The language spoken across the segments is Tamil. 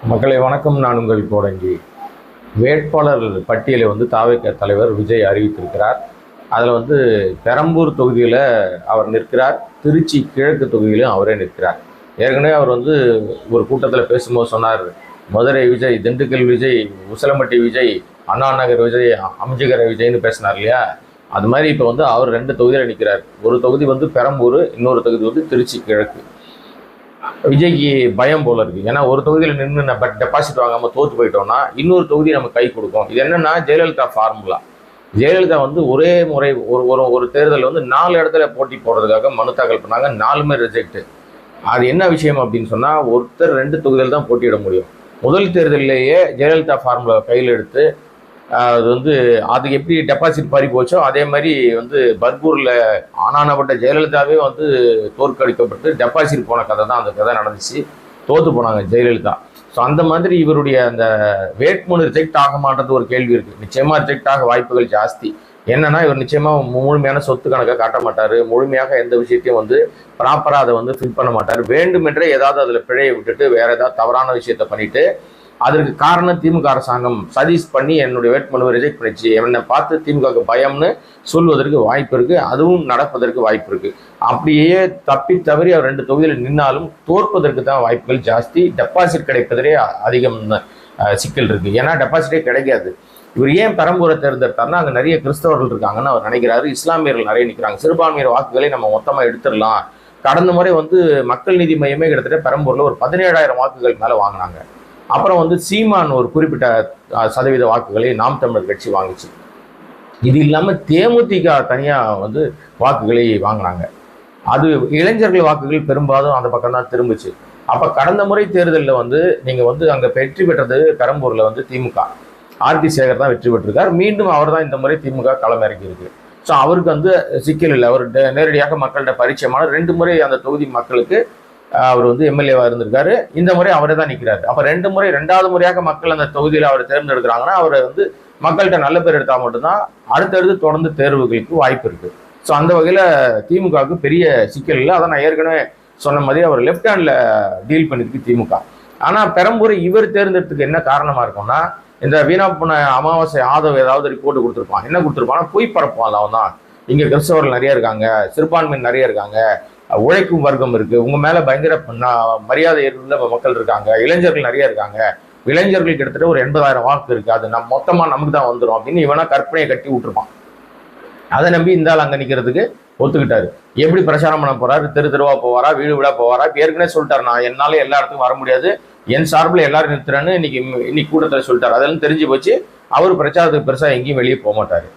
மக்களை வணக்கம். நான் உங்கள் கோடங்கி. வேட்பாளர் பட்டியலை தாவேக தலைவர் விஜய் அறிவித்திருக்கிறார். அதில் பெரம்பூர் தொகுதியில் அவர் நிற்கிறார். திருச்சி கிழக்கு தொகுதியிலும் அவரே நிற்கிறார். ஏற்கனவே அவர் ஒரு கூட்டத்தில் பேசும்போது சொன்னார், மதுரை விஜய், திண்டுக்கல் விஜய், உசிலம்பட்டி விஜய், அண்ணா நகர் விஜய், அம்ஜிகர விஜய்னு பேசினார் இல்லையா? அது மாதிரி இப்போ அவர் 2 தொகுதியில் நிற்கிறார். ஒரு தொகுதி பெரம்பூர், இன்னொரு தொகுதி திருச்சி கிழக்கு. விஜய்க்கு பயம் போல இருக்கு. ஏன்னா ஒரு தொகுதியில் நின்று நம்ம டெபாசிட் வாங்காமல் தோற்று போயிட்டோம்னா இன்னொரு தொகுதி நம்ம கை கொடுக்கும். இது என்னன்னா ஜெயலலிதா ஃபார்முலா. ஜெயலலிதா ஒரே முறை ஒரு தேர்தலில் 4 இடத்துல போட்டி போடுறதுக்காக மனு தாக்கல் பண்ணாங்க. 4மே ரிஜெக்ட். அது என்ன விஷயம் அப்படின்னு சொன்னால், ஒருத்தர் 2 தொகுதியில் தான் போட்டியிட முடியும். முதல் தேர்தலிலேயே ஜெயலலிதா ஃபார்முலா கையில் எடுத்து அது அதுக்கு எப்படி டெபாசிட் பறி போச்சோ அதே மாதிரி பர்கூரில் ஆனானப்பட்ட ஜெயலலிதாவே தோற்கடிக்கப்பட்டு டெபாசிட் போன கதை தான் அந்த கதை நடந்துச்சு. தோற்று போனாங்க ஜெயலலிதா. ஸோ அந்த மாதிரி இவருடைய அந்த வேட்புமனு ரிஜெக்ட் ஆக மாட்டது ஒரு கேள்வி இருக்குது. நிச்சயமாக ரிஜெக்ட் ஆக வாய்ப்புகள் ஜாஸ்தி. என்னன்னா இவர் நிச்சயமாக முழுமையான சொத்து கணக்கை காட்ட மாட்டார். முழுமையாக எந்த விஷயத்தையும் ப்ராப்பராக அதை ஃபில் பண்ண மாட்டார். வேண்டுமென்றே ஏதாவது அதில் பிழையை விட்டுட்டு வேற ஏதாவது தவறான விஷயத்தை பண்ணிட்டு, அதற்கு காரணம் திமுக அரசாங்கம் சதீஷ் பண்ணி என்னுடைய வேட்புமனுவை ரிஜெக்ட் பண்ணிச்சு, என்னை பார்த்து திமுக பயம்னு சொல்வதற்கு வாய்ப்பு இருக்கு. அதுவும் நடப்பதற்கு வாய்ப்பு இருக்கு. அப்படியே தப்பி தவறி அவர் 2 தொகுதியில் நின்னாலும் தோற்பதற்கு தான் வாய்ப்புகள் ஜாஸ்தி. டெபாசிட் கிடைப்பதிலே அதிகம் சிக்கல் இருக்கு. ஏன்னா டெபாசிட்டே கிடைக்காது. இவர் ஏன் பெரம்பூரை தேர்ந்தெடுத்தார்னா, அங்கே நிறைய கிறிஸ்தவர்கள் இருக்காங்கன்னு அவர் நினைக்கிறாரு. இஸ்லாமியர்கள் நிறைய நிற்கிறாங்க. சிறுபான்மையர் வாக்குகளை நம்ம மொத்தமாக எடுத்துடலாம். கடந்த முறை மக்கள் நீதி மையமே கிட்டத்தட்ட பெரம்பூர்ல ஒரு 17,000 வாக்குகள் மேலே வாங்கினாங்க. அப்புறம் சீமான் ஒரு குறிப்பிட்ட சதவீத வாக்குகளை நாம் தமிழர் கட்சி வாங்கிச்சு. இது இல்லாமல் தேமுதிக தனியாக வாக்குகளை வாங்கினாங்க. அது இளைஞர்கள் வாக்குகள் பெரும்பாலும் அந்த பக்கம் தான் திரும்பிச்சு. அப்போ கடந்த முறை தேர்தலில் நீங்கள் அங்கே வெற்றி பெற்றது பெரம்பூரில் திமுக. ஆர்டி சேகர் தான் வெற்றி பெற்றிருக்கார். மீண்டும் அவர் தான் இந்த முறை திமுக களமிறங்கி இருக்கு. ஸோ அவருக்கு சிக்கல் இல்லை. அவர் நேரடியாக மக்கள்கிட்ட பரிச்சயமான 2 முறை அந்த தொகுதி மக்களுக்கு அவர் எம்எல்ஏவாக இருந்திருக்காரு. இந்த முறை அவரே தான் நிற்கிறாரு. அப்போ 2 முறை 2வது முறையாக மக்கள் அந்த தொகுதியில் அவர் தேர்ந்தெடுக்கிறாங்கன்னா அவர் மக்கள்கிட்ட நல்ல பேர் எடுத்தால் மட்டும்தான் அடுத்தடுத்து தொடர்ந்து தேர்வுகளுக்கு வாய்ப்பு இருக்கு. ஸோ அந்த வகையில் திமுகவுக்கு பெரிய சிக்கல் இல்லை. அதை நான் ஏற்கனவே சொன்ன மாதிரி அவர் லெஃப்ட் ஹேண்டில் டீல் பண்ணிருக்கு திமுக. ஆனால் பெரம்பூரை இவர் தேர்ந்தெடுத்துக்கு என்ன காரணமாக இருக்கும்னா, இந்த வீணா போன அமாவாசை ஆதவ் ஏதாவது ரிப்போர்ட் கொடுத்துருப்பான். என்ன கொடுத்துருப்பான்னா, பொய் பரப்பான். அவன் தான் இங்கே கிறிஸ்தவர்கள் நிறைய இருக்காங்க, சிறுபான்மையின் நிறைய இருக்காங்க, உழைக்கும் வர்க்கம் இருக்கு, உங்க மேல பயங்கர மரியாதை உள்ள மக்கள் இருக்காங்க, இளைஞர்கள் நிறைய இருக்காங்க, இளைஞர்கள் கிட்டத்தட்ட ஒரு 80,000 வாக்கு இருக்கு, அது மொத்தமா நமக்கு தான் வந்துடும் அப்படின்னு இவனா கற்பனையை கட்டி விட்டுருப்பான். அதை நம்பி இந்த ஆள் அங்க நிக்கிறதுக்கு ஒத்துக்கிட்டாரு. எப்படி பிரச்சாரம் பண்ண போறாரு? தெருவா போவாரா, வீடு வீடா போவாரா? ஏற்கனவே சொல்லிட்டாரு, நான் என்னால எல்லா இடத்துக்கும் வர முடியாது, என் சார்பில் எல்லாரும் நிறுத்துறேன்னு இன்னைக்கு கூட்டத்தில் சொல்லிட்டாரு. அதெல்லாம் தெரிஞ்சு போச்சு. அவர் பிரச்சாரத்துக்கு பெருசா எங்கேயும் வெளியே போக மாட்டாரு.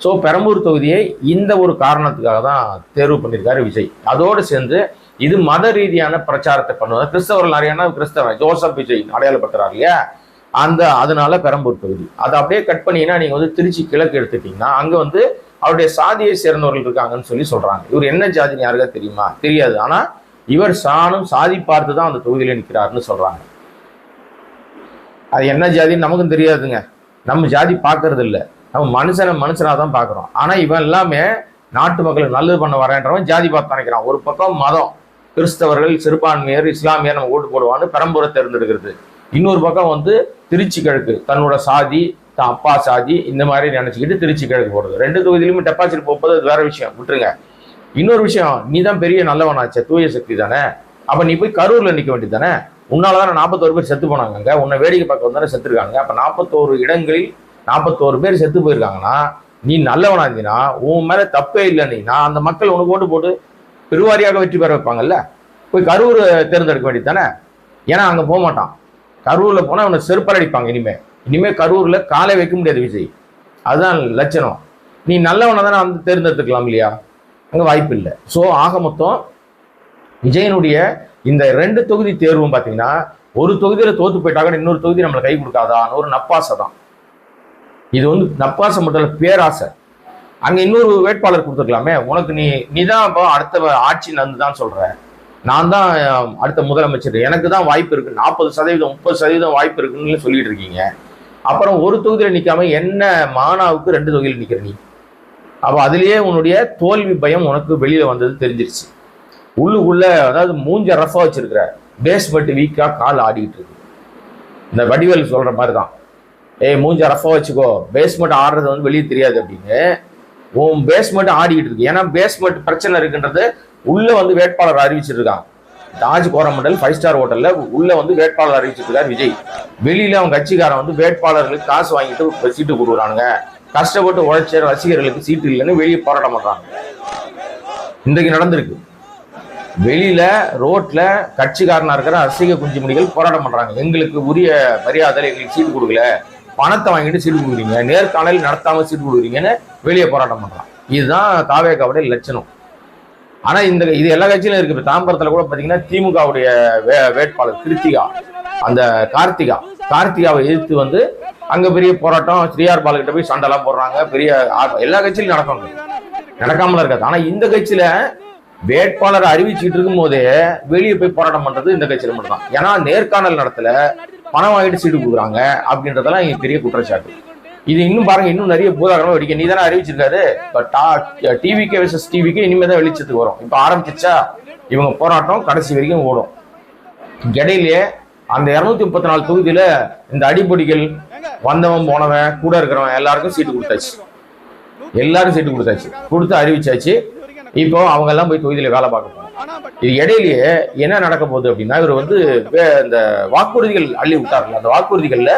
ஸோ பெரம்பூர் தொகுதியை இந்த ஒரு காரணத்துக்காக தான் தேர்வு பண்ணியிருக்காரு விஜய். அதோடு சேர்ந்து இது மத ரீதியான பிரச்சாரத்தை பண்ணுவாங்க. கிறிஸ்தவர்கள் நிறையா கிறிஸ்தவன் ஜோசப் விஜய் அடையாளப்பட்டார் இல்லையா? அதனால பெரம்பூர் தொகுதி அதை அப்படியே கட் பண்ணீங்கன்னா நீங்க திருச்சி கிழக்கு எடுத்துட்டீங்கன்னா அங்க அவருடைய சாதியை சேர்ந்தவர்கள் இருக்காங்கன்னு சொல்றாங்க. இவர் என்ன ஜாதின்னு யாருக்கா தெரியுமா? தெரியாது. ஆனா இவர் சாதி பார்த்து தான் அந்த தொகுதியில நிற்கிறாருன்னு சொல்றாங்க. அது என்ன ஜாதின்னு நமக்கும் தெரியாதுங்க. நம்ம ஜாதி பார்க்கறது இல்லை. நம்ம மனுஷனாக தான் பார்க்குறோம். ஆனால் இவன் எல்லாமே நாட்டு மக்களுக்கு நல்லது பண்ண வரேன்றவன் ஜாதி பார்த்து நினைக்கிறான். ஒரு பக்கம் மதம், கிறிஸ்தவர்கள், சிறுபான்மையர், இஸ்லாமியர் நம்ம ஓட்டு போடுவான்னு பெரம்பூரை தேர்ந்தெடுக்கிறது. இன்னொரு பக்கம் திருச்சி கிழக்கு தன்னோட சாதி, அப்பா சாதி இந்த மாதிரி நினைச்சுக்கிட்டு திருச்சி கிழக்கு போடுறது. 2 தொகுதியிலுமே டெபாசிட் போகும்போது அது வேற விஷயம், விட்டுருங்க. இன்னொரு விஷயம், நீ தான் பெரிய நல்லவனாச்சே, தூய சக்தி தானே, அப்போ நீ போய் கரூரில் நிற்க வேண்டியது தானே. உன்னாலதான் 41 பேர் செத்து போனாங்க. உன்னை வேடிக்கை பார்க்க வந்தானே செத்துருக்காங்க. அப்போ 41 இடங்களில் 41 பேர் செத்து போயிருக்காங்கன்னா நீ நல்லவனா இருந்தீங்கன்னா உன் மேல தப்பே இல்லைன்னா அந்த மக்கள் உனக்கு ஓட்டு போட்டு பெருவாரியாக வெற்றி பெற வைப்பாங்கல்ல. போய் கரூர் தேர்ந்தெடுக்க வேண்டியது தானே. ஏன்னா அங்க போக மாட்டான். கரூர்ல போனா அவனை செருப்பரடிப்பாங்க. இனிமே கரூர்ல காலை வைக்க முடியாது விஜய். அதுதான் லட்சணம். நீ நல்லவனை தானே தேர்ந்தெடுத்துக்கலாம் இல்லையா? அங்க வாய்ப்பு இல்லை. ஸோ ஆக மொத்தம் விஜயனுடைய இந்த 2 தொகுதி தேர்வும் பார்த்தீங்கன்னா, ஒரு தொகுதியில தோத்து போயிட்டாங்க, இன்னொரு தொகுதி நம்மளை கை கொடுக்காதான் ஒரு நப்பாசை தான். இது நப்பாசை மட்டும் இல்லை, பேராசை. அங்க இன்னொரு வேட்பாளர் கொடுத்துருக்கலாமே. உனக்கு நீ தான் இப்போ அடுத்த ஆட்சி தான் சொல்ற, நான் தான் அடுத்த முதலமைச்சர், எனக்கு தான் வாய்ப்பு இருக்கு, 40% 30% வாய்ப்பு இருக்குன்னு சொல்லிட்டு இருக்கீங்க. அப்புறம் ஒரு தொகுதியில நிக்காம என்ன மானாவுக்கு 2 தொகுதியில் நிக்கிற நீ? அப்போ அதுலயே உன்னுடைய தோல்வி பயம் உனக்கு வெளியில வந்தது தெரிஞ்சிருச்சு. உள்ளுக்குள்ள அதாவது மூஞ்ச ரஃபா வச்சிருக்கிற, பேஸ்மெண்ட் வீக்கா கால் ஆடிக்கிட்டு இருக்கு. இந்த வடிவேல் சொல்ற மாதிரி தான், ஏய் மூஞ்ச ரஃபா வச்சுக்கோ, பேஸ்மெண்ட் ஆடுறது வந்து வெளியே தெரியாது அப்படின்னு. உன் பேஸ்மெண்ட் ஆடிக்கிட்டு இருக்கு. ஏன்னா பேஸ்மெண்ட் பிரச்சனை இருக்குன்றது உள்ள வந்து வேட்பாளர் அறிவிச்சிட்டு இருக்காங்க. தாஜ் கோரமண்டல் 5 ஸ்டார் ஹோட்டல்ல உள்ள வந்து வேட்பாளர் அறிவிச்சிட்டு இருக்காரு விஜய். வெளியில அவங்க கட்சிக்காரன் வந்து வேட்பாளர்களுக்கு காசு வாங்கிட்டு சீட்டு கொடுக்குறானுங்க, கஷ்டப்பட்டு உழைச்ச ரசிகர்களுக்கு சீட்டு இல்லைன்னு வெளியே போராட்டம் பண்றாங்க. இன்றைக்கு நடந்திருக்கு. வெளியில ரோட்ல கட்சிக்காரனா இருக்கிற ரசிக குஞ்சுமணிகள் போராட்டம் பண்றாங்க. எங்களுக்கு உரிய மரியாதை, எங்களுக்கு சீட்டு கொடுக்கல, பணத்தை வாங்கிட்டு சீட்டு கொடுக்குறீங்க, நேர்காணல் நடத்தாம சீட்டு கொடுக்குறீங்கன்னு வெளியே போராட்டம் பண்றான். இதுதான் தாவேகாவுடைய லட்சணம். ஆனா இது எல்லா கட்சியிலும் இருக்கு. தாம்பரத்துல கூட பாத்தீங்கன்னா திமுகவுடைய வேட்பாளர் கிருத்திகா, அந்த கார்த்திகாவை எதிர்த்து வந்து அங்க பெரிய போராட்டம், ஸ்ரீஆர் பாலுகிட்ட போய் சண்டைலாம் போடுறாங்க. பெரிய எல்லா கட்சியிலும் நடக்காமல இருக்காது. ஆனா இந்த கட்சியில வேட்பாளர் அறிவிச்சுட்டு இருக்கும் போதே வெளியே போய் போராட்டம் பண்றது இந்த கட்சியில மட்டும் தான். ஏன்னா நேர்காணல் நடத்தல, பணம் வாங்கிட்டு சீட்டு கொடுக்குறாங்க அப்படின்றதெல்லாம் இங்க பெரிய குற்றச்சாட்டு. இது இன்னும் பாருங்க, இன்னும் நிறைய பூதாகரமா வெடிக்க. நீ தானே அறிவிச்சிருக்காரு. டிவிகே வெர்சஸ் டிவிகே இனிமேதான் வெளிச்சத்துக்கு வரும். இப்ப ஆரம்பிச்சிச்சா இவங்க போராட்டம் கடைசி வரைக்கும் ஓடும். இடையிலேயே அந்த 234 தொகுதியில இந்த அடிப்பொடிகள் வந்தவன் போனவன் கூட இருக்கிறவன் எல்லாருக்கும் சீட்டு கொடுத்தாச்சு. கொடுத்து அறிவிச்சாச்சு. இப்போ அவங்க எல்லாம் போய் தொகுதியில வேலை பார்க்க போறோம். இது இடையிலேயே என்ன நடக்க போகுது அப்படின்னா, இவர் வந்து இந்த வாக்குறுதிகள் அள்ளி விட்டார்ல, அந்த வாக்குறுதிகள்ல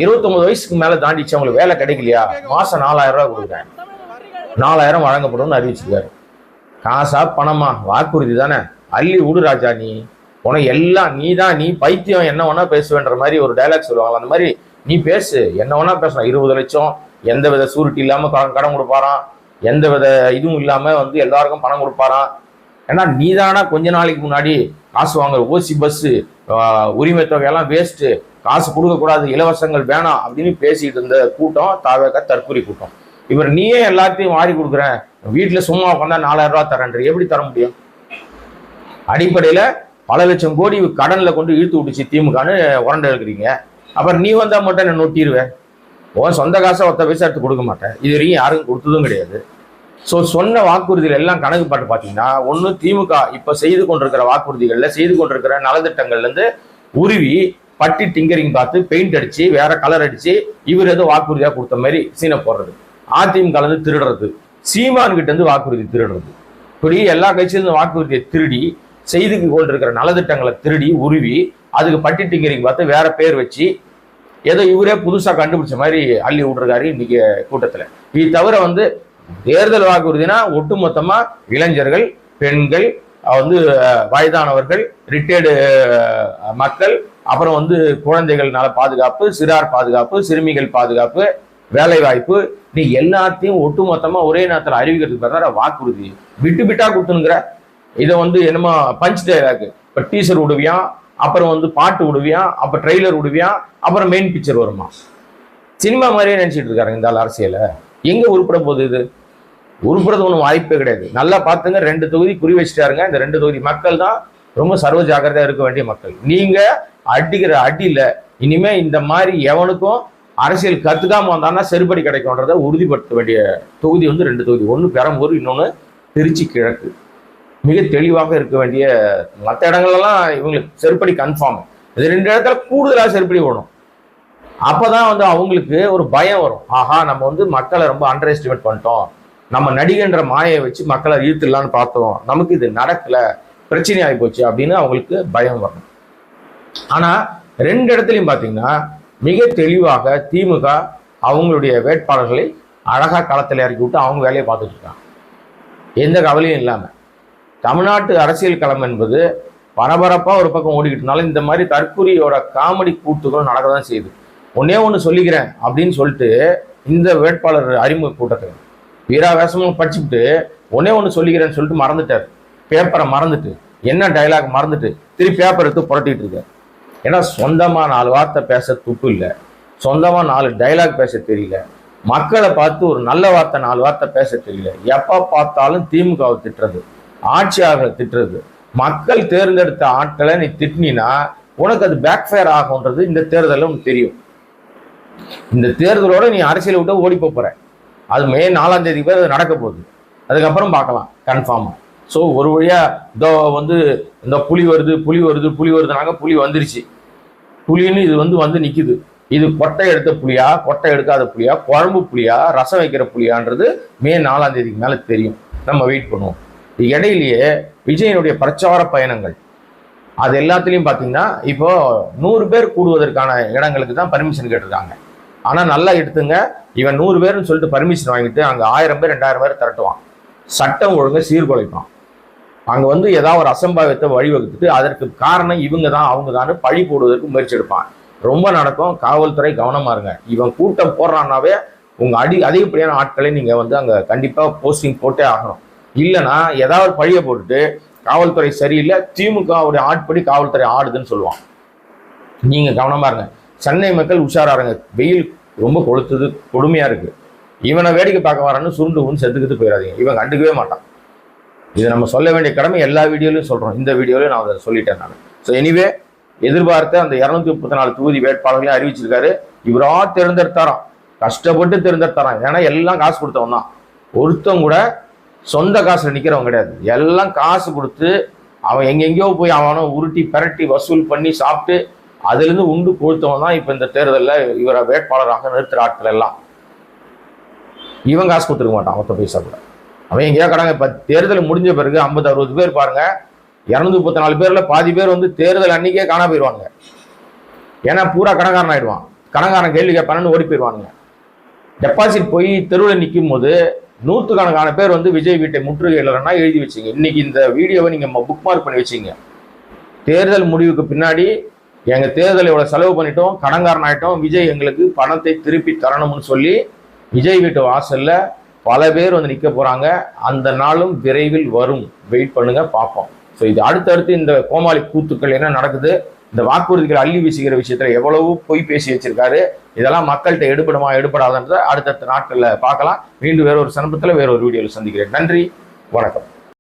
29 வயசுக்கு மேல தாண்டிச்சு அவங்களுக்கு வேலை கிடைக்கலையா, மாசம் 4000 ரூபாய் கொடுக்குறேன், 4000 வழங்கப்படும் அறிவிச்சிருக்காரு. காசா பணமா? வாக்குறுதி தானே, அள்ளி விடு ராஜா. நீ உனக்கு எல்லாம் நீ பைத்தியம், என்ன வேணா பேசுவேன்ற மாதிரி ஒரு டைலாக் சொல்லுவாங்க. அந்த மாதிரி நீ பேசு, என்ன வேணா பேசலாம். 20 லட்சம் எந்த வித சூரிட்டி இல்லாம கடன் கொடுப்பாராம், எந்த வித இதுவும் இல்லாம வந்து எல்லாருக்கும் பணம் கொடுப்பாராம். ஏன்னா நீதானா கொஞ்ச நாளைக்கு முன்னாடி காசு வாங்குற ஓசி பஸ் உரிமை தொகையெல்லாம் வேஸ்ட், காசு கொடுக்க கூடாது, இலவசங்கள் வேணாம் அப்படின்னு பேசிட்டு இருந்த கூட்டம் தாவேகா தற்கொலை கூட்டம். இவர் நீயே எல்லாத்தையும் வாரி கொடுக்குறேன், வீட்டுல சும்மா உட்காந்தா 4000 ரூபாய் தரேன், எப்படி தர முடியும்? அடிப்படையில பல லட்சம் கோடி கடன்ல கொண்டு இழுத்து விட்டுச்சு திமுகன்னு உரண்டை இருக்கிறீங்க. அப்புறம் நீ வந்தா மட்டும் என்ன நொட்டிடுவேன், உன் சொந்த காசை 10 பைசா எடுத்து கொடுக்க மாட்டேன். இது வரைக்கும் யாருக்கும் கொடுத்ததும் கிடையாது. ஸோ சொன்ன வாக்குறுதிகள் எல்லாம் கணக்கு பாட்டு பார்த்தீங்கன்னா, ஒன்று திமுக இப்போ செய்து கொண்டிருக்கிற வாக்குறுதிகளில், செய்து கொண்டிருக்கிற நலத்திட்டங்கள்லேருந்து உருவி பட்டி டிங்கரிங் பார்த்து பெயிண்ட் அடிச்சு வேற கலர் அடிச்சு இவர் ஏதோ வாக்குறுதியாக கொடுத்த மாதிரி சீனை போடுறது, அதிமுக திருடுறது, சீமான் கிட்ட இருந்து வாக்குறுதி திருடுறது, இப்படி எல்லா கட்சியிலிருந்து வாக்குறுதியை திருடி செய்து கொண்டிருக்கிற நலத்திட்டங்களை திருடி உருவி அதுக்கு பட்டி டிங்கரிங் பார்த்து வேற பேர் வச்சு ஏதோ இவரே புதுசா கண்டுபிடிச்ச மாதிரி அள்ளி விட்டுருக்காரு இன்னைக்கு கூட்டத்துல. இது தவிர வந்து தேர்தல் வாக்குறுதினா ஒட்டுமொத்தமா இளைஞர்கள், பெண்கள், வந்து வயதானவர்கள், ரிட்டையர்டு மக்கள், அப்புறம் வந்து குழந்தைகள் நல பாதுகாப்பு, சிறார் பாதுகாப்பு, சிறுமிகள் பாதுகாப்பு, வேலை வாய்ப்பு, நீ எல்லாத்தையும் ஒட்டுமொத்தமா ஒரே நேரத்தில் அறிவிக்கிறதுக்கு பார்த்தா வாக்குறுதி விட்டு விட்டா கொடுத்துனுங்கிற. இதை வந்து என்னமோ பஞ்ச் டைலாக், இப்போ டீசர் விடுவியான், அப்புறம் வந்து பாட்டு விடுவியான், அப்ப ட்ரெய்லர் விடுவியான், அப்புறம் மெயின் பிக்சர் வருமா. சினிமா மாதிரியே நினைச்சிட்டு இருக்காங்க இந்த அரசியல. எங்க உருப்பட போகுது? இது உருப்படுறது ஒன்றும் வாய்ப்பே கிடையாது. நல்லா பார்த்துங்க, 2 தொகுதி குறி வச்சுட்டாருங்க. இந்த 2 தொகுதி மக்கள் தான் ரொம்ப சர்வ ஜாக்கிரதையா இருக்க வேண்டிய மக்கள். நீங்க அடிக்கிற அடியில இனிமே இந்த மாதிரி எவனுக்கும் அரசியல் கத்துக்காம வந்தான்னா செருப்படி கிடைக்கும்ன்றதை உறுதிப்படுத்த வேண்டிய தொகுதி வந்து 2 தொகுதி. ஒன்று பெரம்பூர், இன்னொன்று திருச்சி கிழக்கு. மிக தெளிவாக இருக்க வேண்டிய, மற்ற இடங்கள்லாம் இவங்களுக்கு செருப்படி கன்ஃபார்ம். இது 2 இடத்துல கூடுதலாக செருப்படி ஓடும். அப்பதான் வந்து அவங்களுக்கு ஒரு பயம் வரும். ஆஹா, நம்ம வந்து மக்களை ரொம்ப அண்டர் எஸ்டிமேட் பண்ணிட்டோம், நம்ம நடிகன்ற மாயை வச்சு மக்களை இழுத்துடலான்னு பார்த்தோம், நமக்கு இது நடக்கல, பிரச்சனை ஆகி போச்சு அப்படின்னு அவங்களுக்கு பயம் வரும். ஆனா 2 இடத்துலையும் பார்த்தீங்கன்னா மிக தெளிவாக திமுக அவங்களுடைய வேட்பாளர்களை அழகா களத்தில் இறக்கி விட்டு அவங்க வேலையை பார்த்துட்டு இருக்காங்க, எந்த கவலையும் இல்லாம. தமிழ்நாட்டு அரசியல் களம் என்பது பரபரப்பா ஒரு பக்கம் ஓடிக்கிட்டனால இந்த மாதிரி தற்கொலையோட காமெடி கூத்துகளும் நடக்கதான் செய்யுது. ஒன்னே ஒன்று சொல்லிக்கிறேன் அப்படின்னு சொல்லிட்டு இந்த வேட்பாளர் அறிமுக கூட்டத்தில் வீராவேசமும் படிச்சுட்டு ஒன்னே ஒன்று சொல்லிக்கிறேன்னு சொல்லிட்டு மறந்துட்டார். பேப்பரை மறந்துட்டு, என்ன டைலாக் மறந்துட்டு திருப்பி பேப்பர் எடுத்து புரட்டிட்டு இருக்காரு. ஏன்னா சொந்தமா 4 வார்த்தை பேச துப்பு இல்லை, சொந்தமா 4 டைலாக் பேச தெரியல, மக்களை பார்த்து ஒரு நல்ல வார்த்தை 4 வார்த்தை பேச தெரியல. எப்ப பார்த்தாலும் திமுகவை திட்டுறது, ஆட்சியாளர்களை திட்டுறது. மக்கள் தேர்ந்தெடுத்த ஆட்களை நீ திட்டினா உனக்கு அது பேக் ஃபயர் ஆகும்ன்றது இந்த தேர்தலில் உனக்கு தெரியும். இந்த தேர்தலோட நீ அரசியலை விட்டு ஓடி போற. அது மே 4ஆம் தேதி பேர் அது நடக்க போகுது, அதுக்கப்புறம் பார்க்கலாம் கன்ஃபார்மா. ஸோ ஒரு வழியா இதோ வந்து இந்த புலி வருதுனாங்க, புலி வந்துருச்சு. புளின்னு இது வந்து நிக்குது. இது கொட்டை எடுத்த புளியா, கொட்டை எடுக்காத புளியா, குழம்பு புளியா, ரசம் வைக்கிற புளியான்றது மே 4ஆம் தேதிக்கு மேல தெரியும். நம்ம வெயிட் பண்ணுவோம். இடையிலேயே விஜயனுடைய பிரச்சார பயணங்கள் அது எல்லாத்துலயும் பாத்தீங்கன்னா இப்போ 100 பேர் கூடுவதற்கான இடங்களுக்கு தான் பர்மிஷன் கேட்டிருக்காங்க. ஆனா நல்லா எடுத்துங்க, இவன் 100 பேர்னு சொல்லிட்டு பர்மிஷன் வாங்கிட்டு அங்க 1000 பேர் 2000 பேர் திரட்டுவான். சட்டம் ஒழுங்கை சீர்குலைப்பான். அங்க ஏதாவது ஒரு அசம்பாவியத்தை வழிவகுத்துட்டு அதற்கு காரணம் இவங்க தான் அவங்க தான் பழி போடுவதற்கு முயற்சி எடுப்பான். ரொம்ப நடக்கும். காவல்துறை கவனமா இருங்க. இவன் கூட்டம் போடுறான்னாவே உங்க அதிகப்படியான ஆட்களை நீங்க அங்க கண்டிப்பா போஸ்டிங் போட்டே ஆகணும். இல்லைன்னா ஏதாவது பழிய போட்டுட்டு காவல்துறை சரியில்லை, திமுகவுடைய ஆட்படி காவல்துறை ஆடுதுன்னு சொல்லுவான். நீங்க கவனமா இருங்க. சென்னை மக்கள் உஷாரா இருங்க. வெயில் ரொம்ப கொளுத்துது, கொடுமையா இருக்கு. இவனை வேடிக்கை பார்க்க வரான்னு சுருண்டு செத்துக்கிட்டு போயிடாதீங்க. இவன் கண்டுக்கவே மாட்டான். இது நம்ம சொல்ல வேண்டிய கடமை எல்லா வீடியோலையும் சொல்றோம். இந்த வீடியோலையும் நான் அதை சொல்லிட்டேன் நான். ஸோ எனிவே எதிர்பார்த்த அந்த 234 தொகுதி வேட்பாளர்களையும் அறிவிச்சிருக்காரு. இவரா தேர்ந்தெடுத்தாராம், கஷ்டப்பட்டு தேர்ந்தெடுத்தாராம். ஏன்னா எல்லாம் காசு கொடுத்தவன் தான். ஒருத்தவங்க கூட சொந்த காசுல நிக்கிறவங்க கிடையாது. எல்லாம் காசு கொடுத்து அவன் எங்கெங்கயோ போய் அவனை உருட்டி பரட்டி வசூல் பண்ணி சாப்பிட்டு அதுல இருந்து உண்டு கொடுத்தவன் தான் இப்ப இந்த தேர்தலில் இவரை வேட்பாளராக நிறுத்துற ஆட்கள் எல்லாம். இவன் காசு கொடுத்துருக்க மாட்டான் மொத்த பைசா கூட. அவன் எங்கேயா கடாங்க. இப்ப தேர்தல் முடிஞ்ச பிறகு 50-60 பேர் பாருங்க, 234 பேர்ல பாதி பேர் தேர்தல் அன்னைக்கே காணா போயிடுவாங்க. ஏன்னா பூரா கடன்காரன் ஆயிடுவான். கடன்காரன் கேள்வி கேட்பானு ஓடி போயிடுவானுங்க. டெபாசிட் போய் தெருவில் நிற்கும் போது 100கணக்கான பேர் விஜய் வீட்டை முற்றுகையிடலன்னா எழுதி வச்சிங்க. இன்னைக்கு இந்த வீடியோவை நீங்க புக் மார்க் பண்ணி வச்சிங்க. தேர்தல் முடிவுக்கு பின்னாடி எங்க தேர்தலை இவ்வளவு செலவு பண்ணிட்டோம், கடன்காரன் ஆயிட்டோம், விஜய் எங்களுக்கு பணத்தை திருப்பி தரணும்னு சொல்லி விஜய் வீட்டு வாசல்ல பல பேர் நிக்க போறாங்க. அந்த நாளும் விரைவில் வரும். வெயிட் பண்ணுங்க, பார்ப்போம். ஸோ இது அடுத்தடுத்து இந்த கோமாளி கூத்துக்கள் என்ன நடக்குது, இந்த வாக்குறுதிகள் அள்ளி வீசுகிற விஷயத்துல எவ்வளவு பொய் பேசி வச்சிருக்காரு, இதெல்லாம் மக்கள்கிட்ட எடுபடுமா எடுபடாதுன்றதை அடுத்தடுத்த நாட்கள்ல பார்க்கலாம். மீண்டும் வேற ஒரு சந்தர்ப்பத்தில் வேற ஒரு வீடியோவில் சந்திக்கிறேன். நன்றி, வணக்கம்.